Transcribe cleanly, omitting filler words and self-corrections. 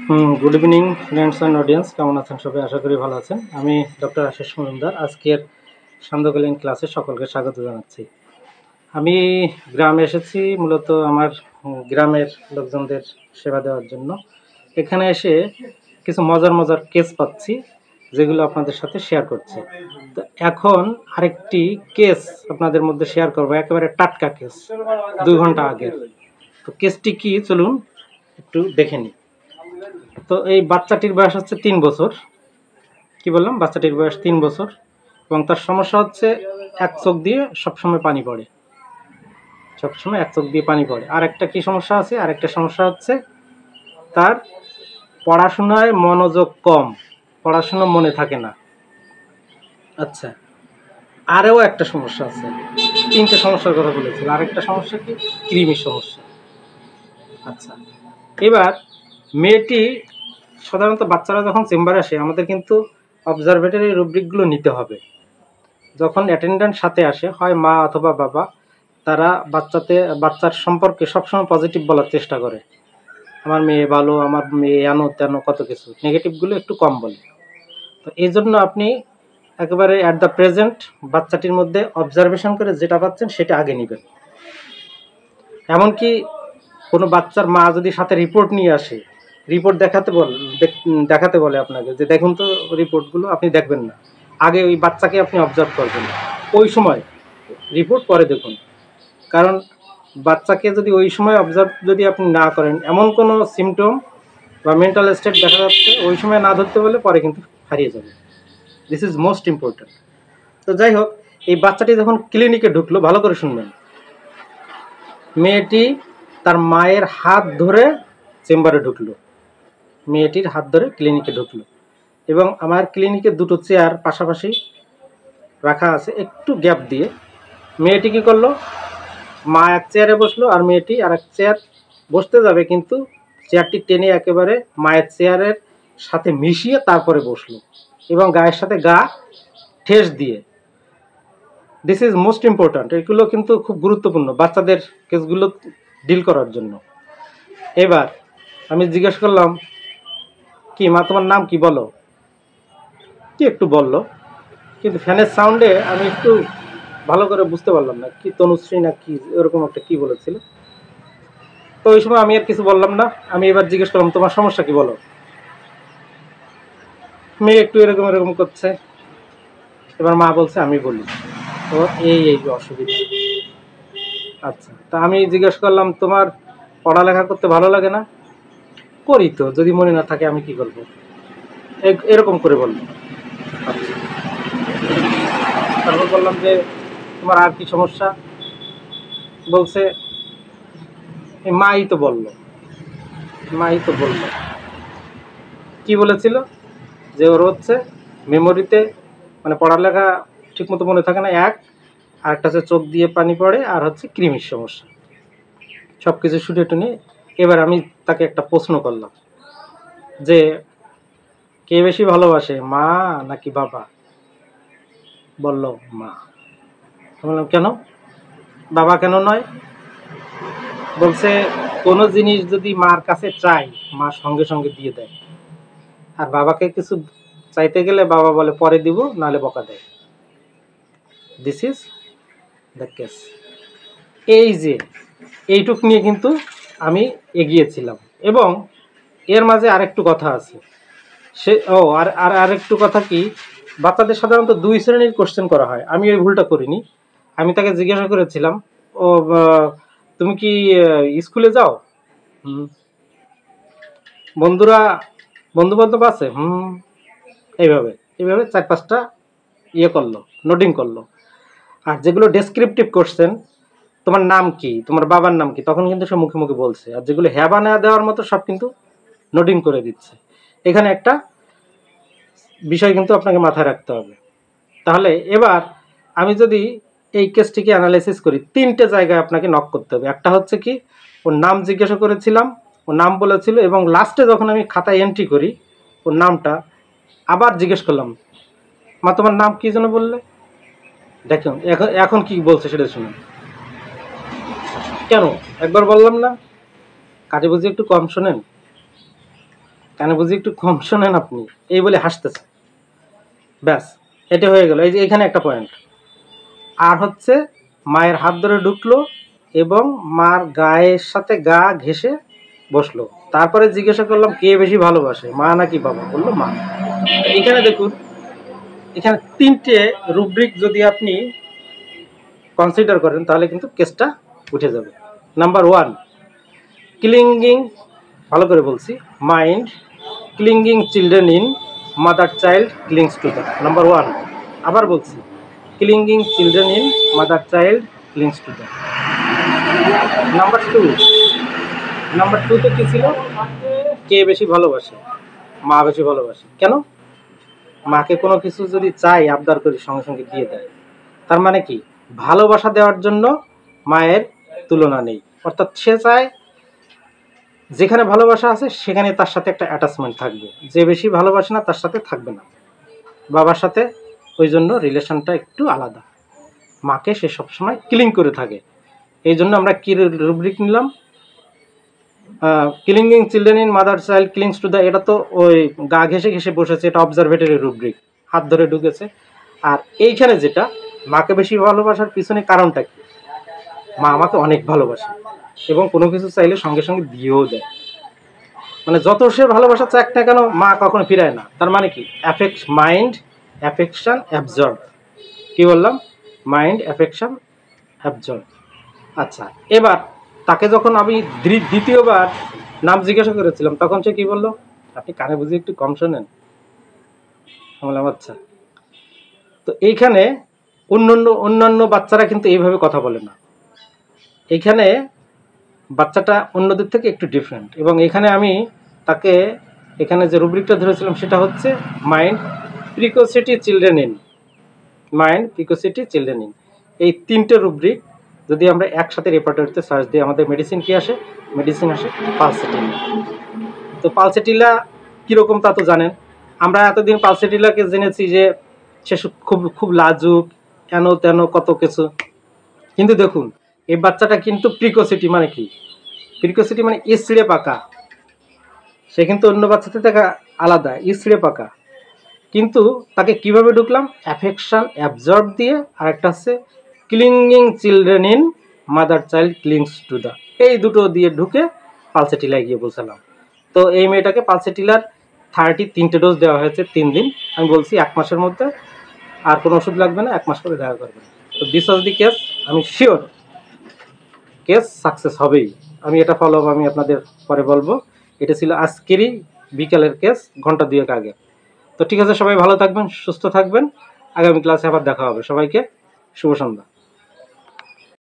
Good evening friends and audience, কেমন আছেন সবাই? আশা করি ভালো আছেন। আমি ডক্টর আশিস মজুমদার আজকের সান্ধ্যকালীন ক্লাসে সকলকে স্বাগত জানাচ্ছি। আমি গ্রামে এসেছি মূলত আমার গ্রামের লোকজনদের সেবা দেওয়ার জন্য। এখানে এসে কিছু মজার মজার কেস পাচ্ছি, যেগুলো আপনাদের সাথে শেয়ার করছি। তো এখন আরেকটি কেস আপনাদের মধ্যে শেয়ার করবো, একেবারে টাটকা কেস, 2 ঘন্টা আগের। তো কেসটি কি, চলুন একটু দেখে নিই। তো এই বাচ্চাটির বয়স হচ্ছে 3 বছর। কি বললাম? বাচ্চাটির বয়স 3 বছর এবং তার সমস্যা হচ্ছে এক চোখ দিয়ে সবসময় পানি পড়ে, সবসময় এক চোখ দিয়ে পানি পড়ে। আর একটা কি সমস্যা আছে? আরেকটা সমস্যা হচ্ছে তার পড়াশোনায় মনোযোগ কম, পড়াশোনা মনে থাকে না। আচ্ছা, আরও একটা সমস্যা আছে। 3টে সমস্যার কথা বলেছিল। আরেকটা সমস্যা কি? কৃমির সমস্যা। আচ্ছা, এবার মেয়েটি সাধারণত বাচ্চারা যখন চেম্বারে আসে আমাদের কিন্তু অবজারভেটরি রুব্রিকগুলো নিতে হবে। যখন অ্যাটেন্ডেন্ট সাথে আসে, হয় মা অথবা বাবা, তারা বাচ্চার সম্পর্কে সবসময় পজিটিভ বলার চেষ্টা করে। আমার মেয়ে ভালো, আমার মেয়ে এনো তেনো, কত কিছু। নেগেটিভগুলো একটু কম বলে। তো এই জন্য আপনি একেবারে অ্যাট দ্য প্রেজেন্ট বাচ্চাটির মধ্যে অবজারভেশন করে যেটা পাচ্ছেন সেটা আগে নেবেন। এমনকি কোনো বাচ্চার মা যদি সাথে রিপোর্ট নিয়ে আসে, রিপোর্ট দেখাতে বলে আপনাকে যে দেখুন তো রিপোর্টগুলো, আপনি দেখবেন না, আগে ওই বাচ্চাকে আপনি অবজার্ভ করবেন। ওই সময় রিপোর্ট পরে দেখুন। কারণ বাচ্চাকে যদি ওই সময় অবজার্ভ যদি আপনি না করেন, এমন কোনো সিমটম বা মেন্টাল স্টেট দেখা যাচ্ছে, ওই সময় না ধরতে বলে পরে কিন্তু হারিয়ে যাবে। This is most important. তো যাই হোক, এই বাচ্চাটি যখন ক্লিনিকে ঢুকলো, ভালো করে শুনবেন, মেয়েটি তার মায়ের হাত ধরে চেম্বারে ঢুকলো, মেয়েটির হাত ধরে ক্লিনিকে ঢুকলো। এবং আমার ক্লিনিকে 2টো চেয়ার পাশাপাশি রাখা আছে, একটু গ্যাপ দিয়ে। মেয়েটি কী করলো? মা এক চেয়ারে বসলো আর মেয়েটি আর এক চেয়ার বসতে যাবে, কিন্তু চেয়ারটি টেনে একেবারে মায়ের চেয়ারের সাথে মিশিয়ে তারপরে বসলো এবং গায়ের সাথে গা ঠেস দিয়ে। This is most important. এগুলো কিন্তু খুব গুরুত্বপূর্ণ বাচ্চাদের কেসগুলো ডিল করার জন্য। এবার আমি জিজ্ঞেস করলাম, কি মা, তোমার নাম কি বলো? কি একটু বললো, কিন্তু ফ্যানের সাউন্ডে আমি একটু ভালো করে বুঝতে পারলাম না, কি তনুশ্রী না কি এরকম একটা কি বলেছিল। তো ওই সময় আমি আর কিছু বললাম না। আমি এবার জিজ্ঞেস করলাম, তোমার সমস্যা কি বলো? মেয়ে একটু এরকম এরকম করছে। এবার মা বলছে আমি বলি, তো এই এই অসুবিধা। আচ্ছা, তা আমি জিজ্ঞেস করলাম, তোমার পড়ালেখা করতে ভালো লাগে না? করি তো, যদি মনে না থাকে আমি কি করবো, এরকম করে বললো। আচ্ছা, তারপর বললাম যে তোমার আর কি সমস্যা? বলছে মাই তো বললো, মাই তো বললো। কি বলেছিল? যে ওর হচ্ছে মেমোরিতে, মানে পড়ালেখা ঠিকমতো মনে থাকে না, আর একটা হচ্ছে চোখ দিয়ে পানি পড়ে, আর হচ্ছে কৃমির সমস্যা। সব কিছু শুনে টুনে এবার আমি তাকে একটা প্রশ্ন করলাম যে কে বেশি ভালোবাসে, মা নাকি বাবা? বলল মা। বললাম কেন? বাবা কেন নয়? বলছে কোনো জিনিস যদি মার কাছে চাই, মা সঙ্গে সঙ্গে দিয়ে দেয়, আর বাবাকে কিছু চাইতে গেলে বাবা বলে পরে দিব, নাহলে বকা দেয়। This is the case. এই যে এইটুক নিয়ে কিন্তু আমি এগিয়েছিলাম। এবং এর মাঝে আরেকটু কথা আছে। আরেকটু কথা কি, বাচ্চাদের সাধারণত 2 শ্রেণীর কোশ্চেন করা হয়। আমি ওই ভুলটা করিনি। আমি তাকে জিজ্ঞাসা করেছিলাম, ও তুমি কি স্কুলে যাও? বন্ধু বান্ধব আছে? এইভাবে 4-5টা করলো, নোটিং করলো। আর যেগুলো ডেসক্রিপটিভ কোশ্চেন, তোমার নাম কি, তোমার বাবার নাম কি, তখন কিন্তু সে মুখে মুখে বলছে। আর যেগুলো হ্যাঁ বা না দেওয়ার মতো, সব কিন্তু নোটিং করে দিচ্ছে। এখানে একটা বিষয় কিন্তু আপনাকে মাথায় রাখতে হবে। তাহলে এবার আমি যদি এই কেসটিকে অ্যানালাইসিস করি, 3টে জায়গায় আপনাকে নক করতে হবে। একটা হচ্ছে কি, ওর নাম জিজ্ঞাসা করেছিলাম, ও নাম বলেছিল, এবং লাস্টে যখন আমি খাতায় এন্ট্রি করি ওর নামটা, আবার জিজ্ঞেস করলাম, মা তোমার নাম কি যেন বললে? দেখুন এখন কি বলছে সেটা শুনুন। কেন একবার বললাম না? কাজে বুঝে একটু কম শোনেন। কানে বুঝি একটু কম শোনেন আপনি, এই বলে হাসতেছে। ব্যাস, এটা হয়ে গেল। এই যে এখানে একটা পয়েন্ট। আর হচ্ছে মায়ের হাত ধরে ঢুকলো এবং মার গায়ের সাথে গা ঘেঁষে বসলো। তারপরে জিজ্ঞাসা করলাম কে বেশি ভালোবাসে, মা নাকি বাবা? বললো মা। এখানে দেখুন, এখানে 3টে রুব্রিক যদি আপনি কনসিডার করেন তাহলে কিন্তু কেসটা উঠে যাবে। নাম্বার 1, ক্লিঙ্গিং, ভালো করে বলছি, mind clinging children in mother child clings to the. Number 1, আবার বলছি, clinging children in mother child clings to the. Number 2 তো কি ছিল? কে বেশি ভালোবাসে? মা বেশি ভালোবাসে। কেন? মাকে কোনো কিছু যদি চাই, আবদার করি, সঙ্গে সঙ্গে দিয়ে দেয়। তার মানে কি, ভালোবাসা দেওয়ার জন্য মায়ের তুলনা নেই। অর্থাৎ সে চায় যেখানে ভালোবাসা আছে সেখানে তার সাথে একটা অ্যাটাচমেন্ট থাকবে। যে বেশি ভালোবাসে না তার সাথে থাকবে না। বাবার সাথে ওই জন্য রিলেশনটা একটু আলাদা। মাকে সে সবসময় ক্লিং করে থাকে। এই জন্য আমরা কি রুব্রিক নিলাম? Clinging children in mother child clings to the. এটা তো ওই গা ঘেঁষে ঘেঁষে বসেছে, এটা অবজারভেটরি রুব্রিক, হাত ধরে ঢুকেছে। আর এইখানে যেটা, মাকে বেশি ভালোবাসার পিছনে কারণটা কি? মা আমাকে অনেক ভালোবাসে এবং কোনো কিছু চাইলে সঙ্গে সঙ্গে দিয়েও দেয়। মানে যত সে ভালোবাসা চাক না কেন, মা কখনো ফিরায় না। তার মানে কি, মাইন্ড অ্যাফেকশন অ্যাবজর্ব। কি বললাম? Mind affection absorb. আচ্ছা, এবার তাকে যখন আমি দ্বিতীয়বার নাম জিজ্ঞাসা করেছিলাম তখন সে কি বললো? আপনি কানে বুঝি একটু কম শোনেন। বললাম আচ্ছা। তো এইখানে অন্যান্য বাচ্চারা কিন্তু এইভাবে কথা বলে না। এইখানে বাচ্চাটা অন্যদের থেকে একটু ডিফারেন্ট। এবং এখানে আমি তাকে এখানে যে রুব্রিকটা ধরেছিলাম সেটা হচ্ছে mind precocity children in. Mind precocity children in. এই 3টে রুব্রিক যদি আমরা একসাথে রেপার্টরিতে সার্চ দিই, আমাদের মেডিসিন কি আসে? মেডিসিন আসে পালসেটিলা। তো পালসেটিলা কীরকম তা তো জানেন। আমরা এতদিন পালসেটিলাকে জেনেছি যে সে খুব লাজুক, কেন তেন কত কিছু। কিন্তু দেখুন, এই বাচ্চাটা কিন্তু প্রিকোসিটি মানে কি? প্রিকোসিটি মানে ইসড়ে পাকা। সে কিন্তু অন্য বাচ্চাদের থেকে আলাদা, ইসড়ে পাকা। কিন্তু তাকে কিভাবে ঢুকলাম? অ্যাফেকশন অ্যাবজর্ব দিয়ে। আর একটা হচ্ছে clinging children in mother child clings to the. এই দুটো দিয়ে ঢুকে পালসেটিলায় গিয়ে বলছিলাম। তো এই মেয়েটাকে পালসেটিলার 3টে ডোজ দেওয়া হয়েছে 3 দিন। আমি বলছি 1 মাসের মধ্যে আর কোনো ওষুধ লাগবে না, 1 মাস পরে দেখা করবেন। তো দিস ওয়াজ দি কেস। আমি শিওর কেস সাকসেস হবেই। আমি এটা ফলো আপ আমি আপনাদের পরে বলবো। এটা ছিল আজকেরই বিকালের কেস, ঘন্টা 2 আগে। তো ঠিক আছে, সবাই ভালো থাকবেন, সুস্থ থাকবেন। আগামী ক্লাসে আবার দেখা হবে। সবাইকে শুভ সন্ধ্যা।